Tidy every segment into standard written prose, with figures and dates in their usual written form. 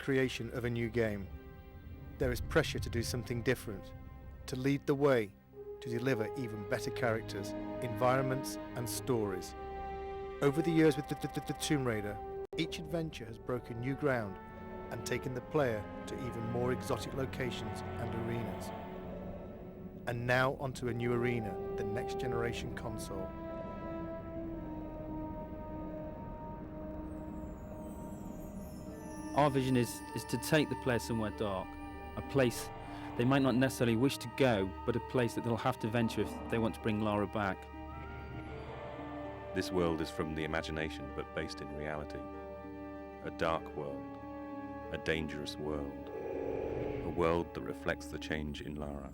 creation of a new game. There is pressure to do something different, to lead the way, to deliver even better characters, environments and stories. Over the years with the Tomb Raider, each adventure has broken new ground and taken the player to even more exotic locations and arenas. And now onto a new arena, the next generation console. Our vision is to take the player somewhere dark, a place they might not necessarily wish to go, but a place that they'll have to venture if they want to bring Lara back. This world is from the imagination, but based in reality. A dark world, a dangerous world, a world that reflects the change in Lara.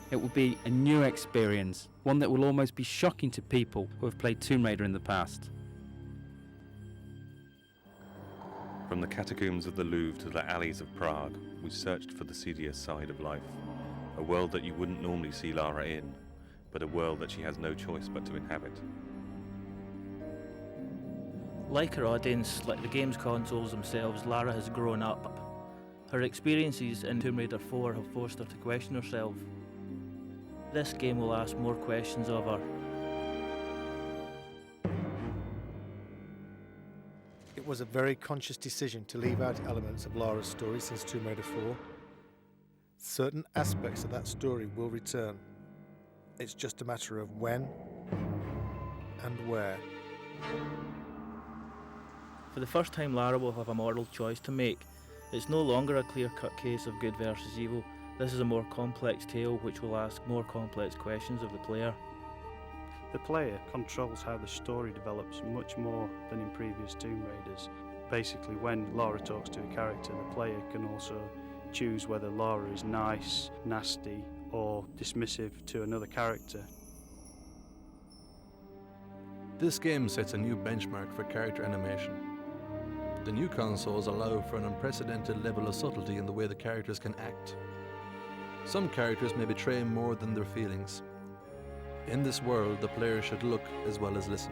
It will be a new experience, one that will almost be shocking to people who have played Tomb Raider in the past. From the catacombs of the Louvre to the alleys of Prague, we searched for the seedier side of life. A world that you wouldn't normally see Lara in, but a world that she has no choice but to inhabit. Like her audience, like the game's consoles themselves, Lara has grown up. Her experiences in Tomb Raider 4 have forced her to question herself. This game will ask more questions of her. It was a very conscious decision to leave out elements of Lara's story since Tomb Raider 4. Certain aspects of that story will return. It's just a matter of when and where. For the first time, Lara will have a moral choice to make. It's no longer a clear-cut case of good versus evil. This is a more complex tale which will ask more complex questions of the player. The player controls how the story develops much more than in previous Tomb Raiders. Basically, when Lara talks to a character, the player can also choose whether Lara is nice, nasty, or dismissive to another character. This game sets a new benchmark for character animation. The new consoles allow for an unprecedented level of subtlety in the way the characters can act. Some characters may betray more than their feelings. In this world, the player should look as well as listen.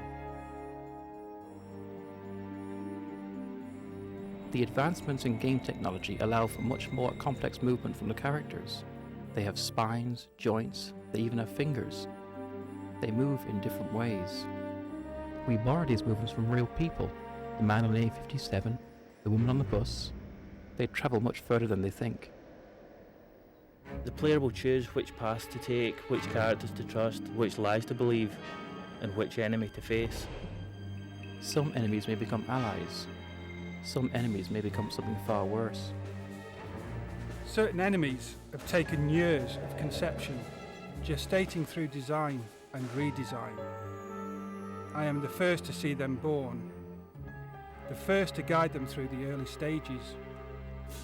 The advancements in game technology allow for much more complex movement from the characters. They have spines, joints, they even have fingers. They move in different ways. We borrow these movements from real people. The man on the A57, the woman on the bus. They travel much further than they think. The player will choose which paths to take, which characters to trust, which lies to believe, and which enemy to face. Some enemies may become allies. Some enemies may become something far worse. Certain enemies have taken years of conception, gestating through design and redesign. I am the first to see them born, the first to guide them through the early stages,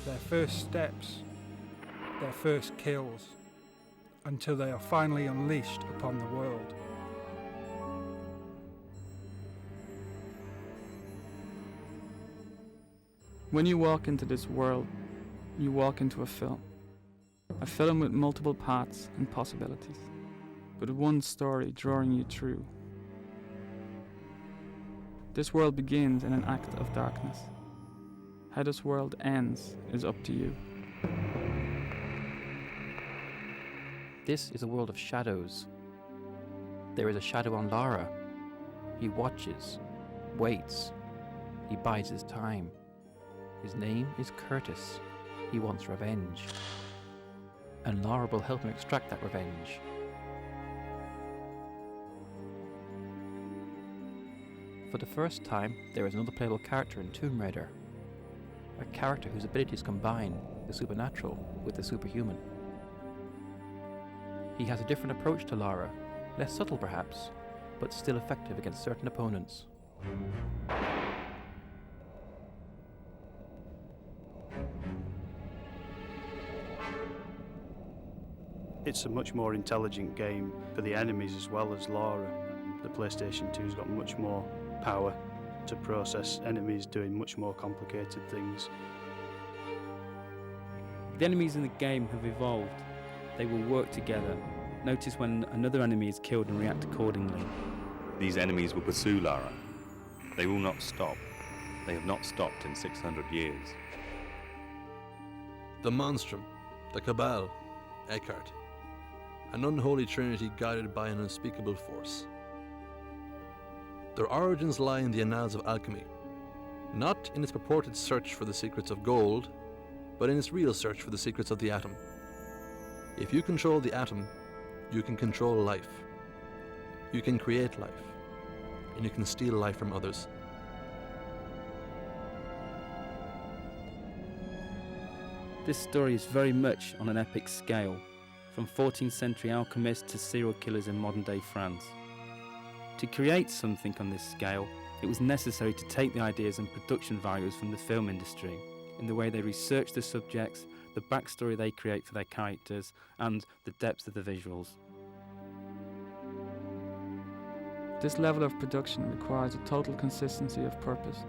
their first steps, their first kills, until they are finally unleashed upon the world. When you walk into this world, you walk into a film with multiple paths and possibilities, but one story drawing you through. This world begins in an act of darkness. How this world ends is up to you. This is a world of shadows. There is a shadow on Lara. He watches, waits, he bides his time. His name is Curtis. He wants revenge. And Lara will help him extract that revenge. For the first time, there is another playable character in Tomb Raider. A character whose abilities combine the supernatural with the superhuman. He has a different approach to Lara, less subtle perhaps, but still effective against certain opponents. It's a much more intelligent game for the enemies as well as Lara. The PlayStation 2's got much more power to process enemies doing much more complicated things. The enemies in the game have evolved. They will work together. Notice when another enemy is killed and react accordingly. These enemies will pursue Lara. They will not stop. They have not stopped in 600 years. The Monstrum, the Cabal, Eckhart. An unholy trinity guided by an unspeakable force. Their origins lie in the annals of alchemy, not in its purported search for the secrets of gold, but in its real search for the secrets of the atom. If you control the atom, you can control life. You can create life, and you can steal life from others. This story is very much on an epic scale, from 14th century alchemists to serial killers in modern day France. To create something on this scale, it was necessary to take the ideas and production values from the film industry, in the way they research the subjects, the backstory they create for their characters, and the depth of the visuals. This level of production requires a total consistency of purpose.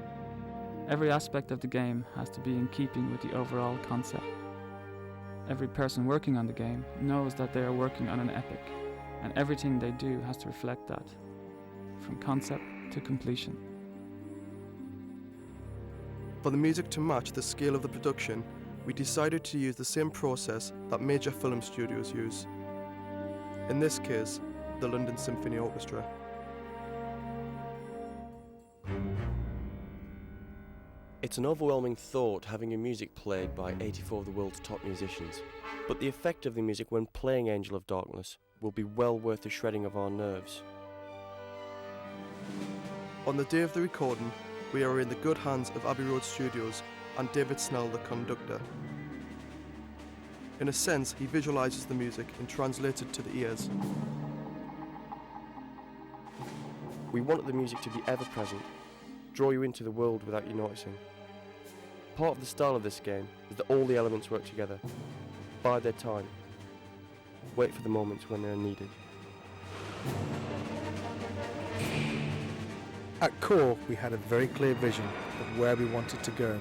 Every aspect of the game has to be in keeping with the overall concept. Every person working on the game knows that they are working on an epic, and everything they do has to reflect that, from concept to completion. For the music to match the scale of the production, we decided to use the same process that major film studios use. In this case, the London Symphony Orchestra. It's an overwhelming thought having your music played by 84 of the world's top musicians, but the effect of the music when playing Angel of Darkness will be well worth the shredding of our nerves. On the day of the recording, we are in the good hands of Abbey Road Studios and David Snell, the conductor. In a sense, he visualises the music and translates it to the ears. We wanted the music to be ever present, draw you into the world without you noticing. Part of the style of this game is that all the elements work together, bide their time, wait for the moments when they are needed. At core, we had a very clear vision of where we wanted to go.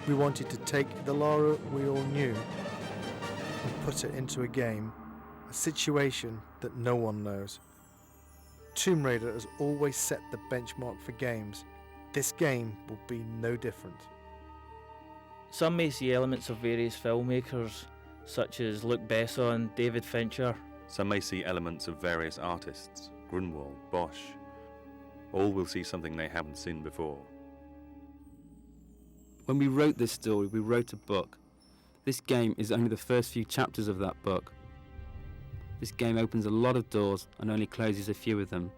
We wanted to take the Lara we all knew and put it into a game, a situation that no one knows. Tomb Raider has always set the benchmark for games. This game will be no different. Some may see elements of various filmmakers, such as Luc Besson, David Fincher. Some may see elements of various artists, Grunwald, Bosch. All will see something they haven't seen before. When we wrote this story, we wrote a book. This game is only the first few chapters of that book. This game opens a lot of doors and only closes a few of them.